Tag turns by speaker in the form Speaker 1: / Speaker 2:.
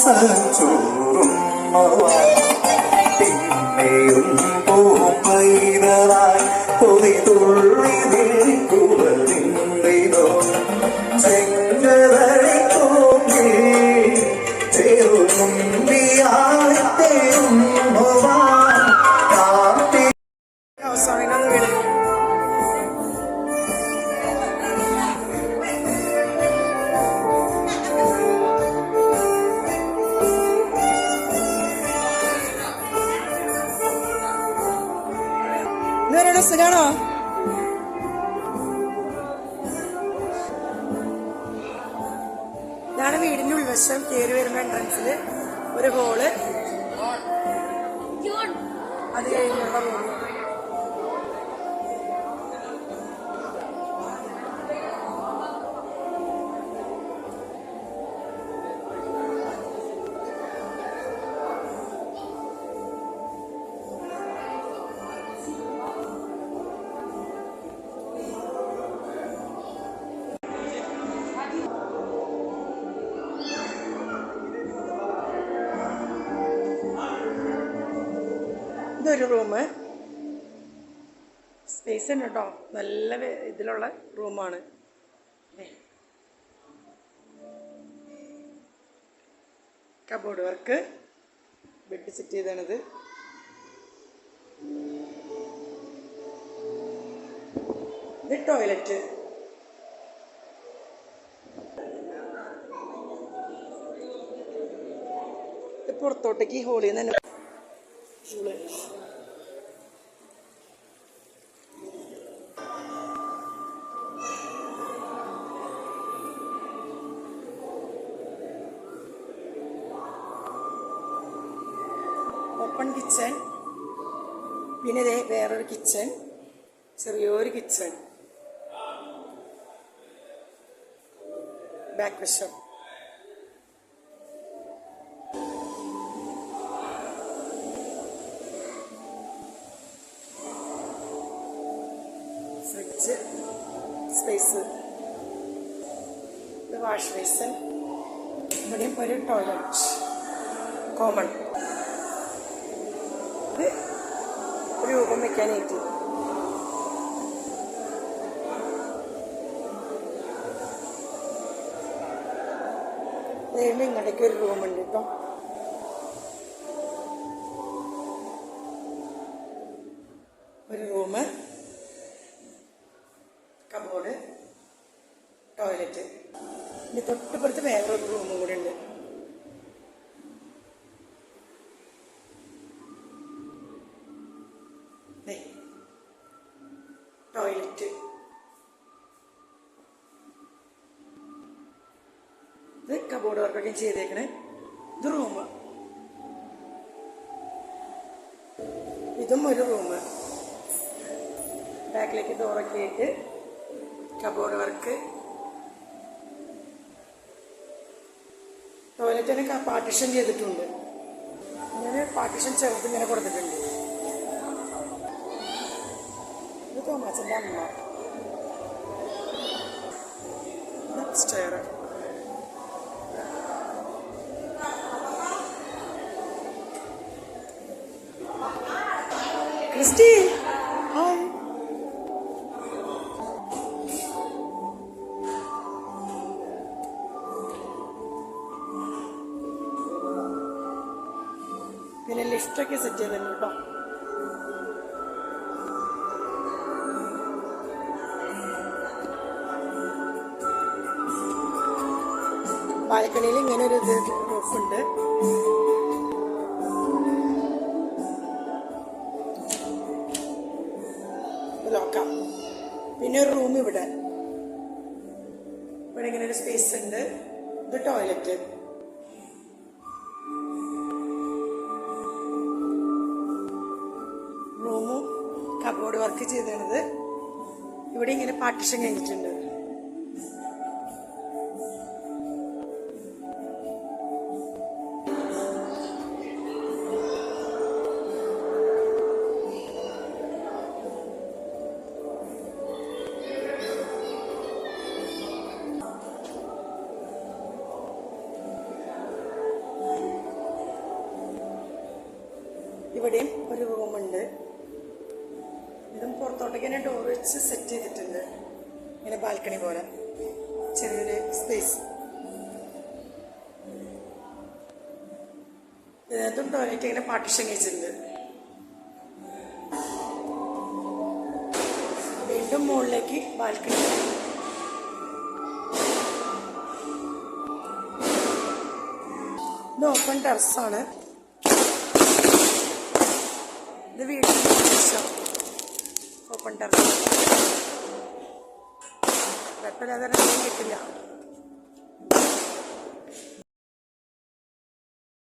Speaker 1: ചോറും പിന്നെയും പൂപ്പൈതലായി പൊതി തുള്ളി നിൽക്കുവതിന്തോ ചെങ്കതളി തോന്നി ചെറുമുമ്പിയായി തേരുന്നുവാൻ കാത്തി
Speaker 2: സുഖാണോ? ഇതാണ് വീടിന്റെ ഉൾവശം. കയറി വരുമ്പോ എൻട്രൻസില് ഒരു ഹോള്, അത് കഴിഞ്ഞുള്ള റൂം. ഇതൊരു റൂം, സ്പേസ് ഉണ്ട് കേട്ടോ, നല്ല ഇതിലുള്ള റൂമാണ്. കബോർഡ് വർക്ക്, ബെഡ് സെറ്റ് ചെയ്താണിത്. ഇത് ടോയ്ലറ്റ്. ഇത് പുറത്തോട്ടേക്ക് ഹോളിൽ നിന്ന് തന്നെ ഓപ്പൺ കിച്ചൺ. പിന്നെ ഇതേ വേറൊരു കിച്ചൺ, ചെറിയൊരു കിച്ചൺ, ബാക്ക് വശം. ഫ്രിഡ്ജ് സ്പേസ്, ഇത് വാഷ് ബേസിൻ. ഇവിടെയും ഒരു ടോയ്ലറ്റ് കോമൺ. ഇത് ഒരു രൂപം വെക്കാനായിട്ട്. അതുകൊണ്ട് ഇങ്ങോട്ടേക്ക് ഒരു റൂമുണ്ട് കേട്ടോ. ഒരു റൂമ്, കബോർഡ്, ടോയ്ലറ്റ്. ഇനി തൊട്ടുപുറത്ത് വേറൊരു റൂമും കൂടെ ഉണ്ട്. ടോയ്ലറ്റ്. ഇത് കബോർഡ് വർക്കൊക്കെ ചെയ്തേക്കണേ. ഇത് റൂമ്, ഇതും ഒരു റൂമ്. ബാക്കിലേക്ക് ഡോറൊക്കെ ആയിട്ട് കബോർഡ് വർക്ക്. ടോയ്ലറ്റിനൊക്കെ പാർട്ടിഷൻ ചെയ്തിട്ടുണ്ട്. ഇങ്ങനെ പാർട്ടിഷൻ ചേർത്ത് ഇങ്ങനെ കൊടുത്തിട്ടുണ്ട്. ഇത് തോമാച്ചൻ്റെ അമ്മ. സ്റ്റെയർ. Christy, hi. പിന്നെ ലിഫ്റ്റൊക്കെ സെറ്റ് ചെയ്തിട്ടുണ്ട് കേട്ടോ. ബാൽക്കണിയിൽ ഇങ്ങനെ ഒരു റൂഫുണ്ട്. ലോക്കാം. പിന്നെ ഒരു റൂം ഇവിടെ ഇങ്ങനെ ഒരു സ്പേസ് ഉണ്ട്. ഇത് ടോയ്ലറ്റ്. റൂമും കബോർഡ് വർക്ക് ചെയ്തത്. ഇവിടെ ഇങ്ങനെ പാർട്ടിഷൻ കഴിഞ്ഞിട്ടുണ്ട്. ഇവിടെയും ഒരു റൂമുണ്ട്. ഇതും പുറത്തോട്ടേക്ക് തന്നെ ഡോർ വെച്ച് സെറ്റ് ചെയ്തിട്ടുണ്ട്. ഇങ്ങനെ ബാൽക്കണി പോലെ ചെറിയൊരു സ്പേസ്. ഇതിനകത്തും ടോയ്ലറ്റ് ഇങ്ങനെ പാർട്ടീഷൻ കഴിച്ചിട്ടുണ്ട്. വീണ്ടും മുകളിലേക്ക് ബാൽക്കണി. ഇത് ഓപ്പൺ ടെറസാണ്. ഇത് വീടിന് ഓപ്പൺ ടെറസ്. കുഴപ്പമില്ലാതെ കിട്ടില്ല.